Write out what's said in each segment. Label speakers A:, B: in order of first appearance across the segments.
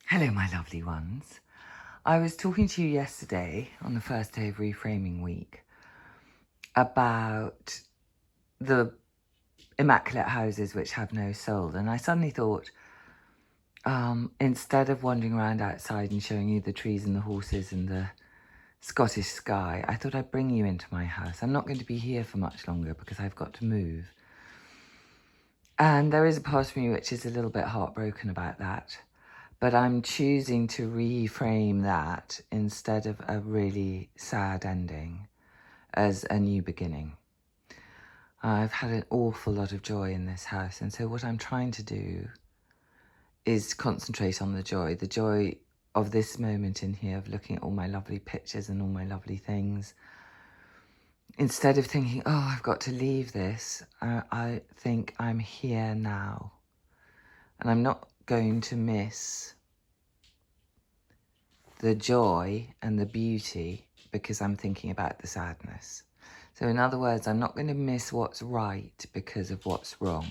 A: Hello, my lovely ones. I was talking to you yesterday on the first day of reframing week about the immaculate houses which have no soul. And I suddenly thought, instead of wandering around outside and showing you the trees and the horses and the Scottish sky, I thought I'd bring you into my house. I'm not going to be here for much longer because I've got to move. And there is a part of me which is a little bit heartbroken about that. But I'm choosing to reframe that instead of a really sad ending as a new beginning. I've had an awful lot of joy in this house. And so what I'm trying to do is concentrate on the joy of this moment in here, of looking at all my lovely pictures and all my lovely things. Instead of thinking, oh, I've got to leave this, I think I'm here now. And I'm not going to miss the joy and the beauty because I'm thinking about the sadness. So in other words, I'm not going to miss what's right because of what's wrong.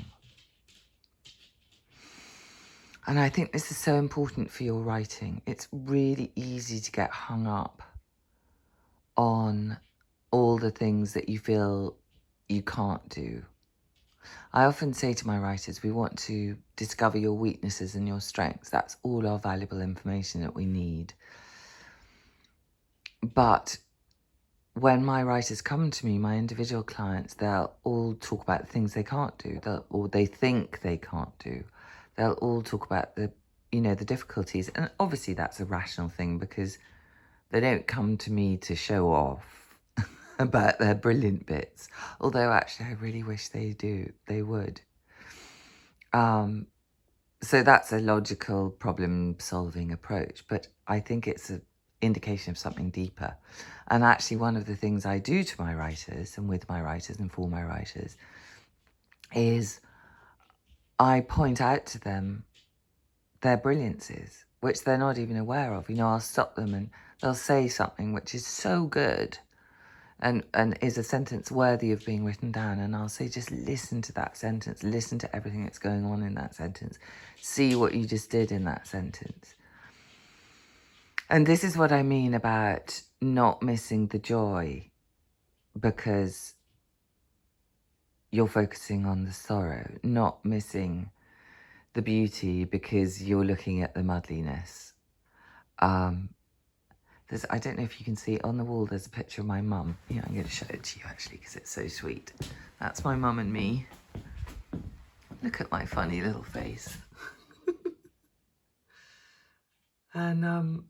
A: And I think this is so important for your writing. It's really easy to get hung up on all the things that you feel you can't do. I often say to my writers, we want to discover your weaknesses and your strengths. That's all our valuable information that we need. But when my writers come to me, my individual clients, they'll all talk about the things they can't do, or they think they can't do. They'll all talk about the difficulties. And obviously that's a rational thing because they don't come to me to show off about their brilliant bits. Although actually I really wish they would. So that's a logical problem-solving approach, but I think it's an indication of something deeper. And actually one of the things I do to my writers and with my writers and for my writers is I point out to them their brilliances, which they're not even aware of. I'll stop them and they'll say something which is so good and is a sentence worthy of being written down. And I'll say, just listen to that sentence. Listen to everything that's going on in that sentence. See what you just did in that sentence. And this is what I mean about not missing the joy because you're focusing on the sorrow, not missing the beauty because you're looking at the muddliness. I don't know if you can see on the wall, there's a picture of my mum. Yeah, I'm going to show it to you actually because it's so sweet. That's my mum and me. Look at my funny little face. And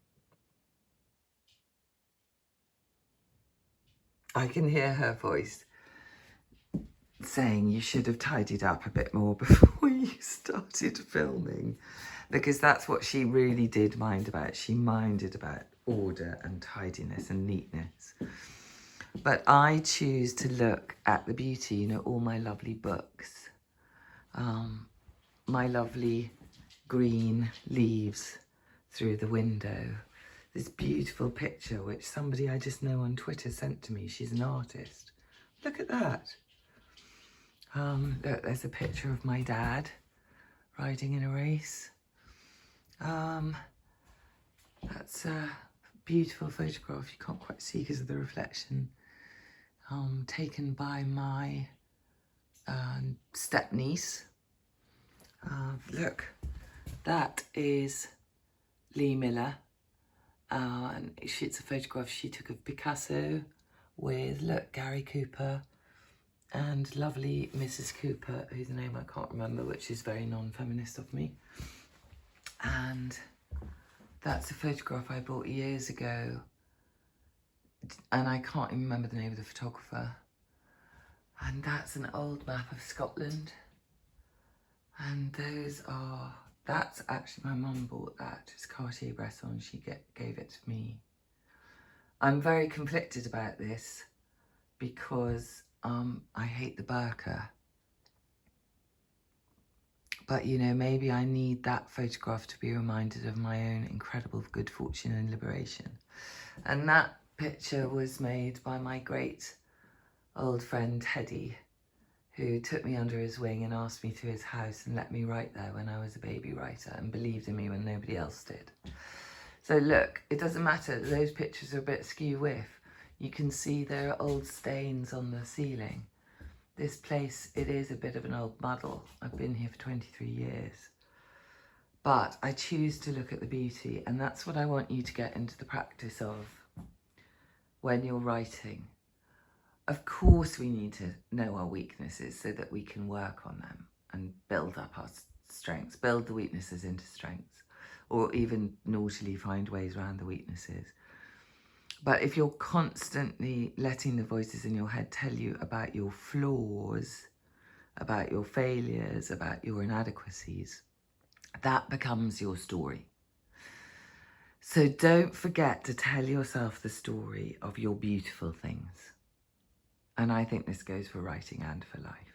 A: I can hear her voice saying you should have tidied up a bit more before you started filming, because that's what she really did mind about. She minded about order and tidiness and neatness. But I choose to look at the beauty, all my lovely books, my lovely green leaves through the window, this beautiful picture which somebody I just know on Twitter sent to me. She's an artist. Look at that. Look, there's a picture of my dad riding in a race. That's a beautiful photograph. You can't quite see because of the reflection. Taken by my step-niece. Look, that is Lee Miller. And it's a photograph she took of Picasso with, look, Gary Cooper and lovely Mrs. Cooper, whose name I can't remember, which is very non-feminist of me. And that's a photograph I bought years ago, and I can't even remember the name of the photographer. And that's an old map of Scotland. And that's actually, my mum bought that. It's Cartier-Bresson. She gave it to me. I'm very conflicted about this because I hate the burqa. But, maybe I need that photograph to be reminded of my own incredible good fortune and liberation. And that picture was made by my great old friend Teddy, who took me under his wing and asked me to his house and let me write there when I was a baby writer and believed in me when nobody else did. So look, it doesn't matter, those pictures are a bit skew-whiff. You can see there are old stains on the ceiling. This place, it is a bit of an old muddle. I've been here for 23 years. But I choose to look at the beauty, and that's what I want you to get into the practice of when you're writing. Of course we need to know our weaknesses so that we can work on them and build up our strengths, build the weaknesses into strengths, or even naughtily find ways around the weaknesses. But if you're constantly letting the voices in your head tell you about your flaws, about your failures, about your inadequacies, that becomes your story. So don't forget to tell yourself the story of your beautiful things. And I think this goes for writing and for life.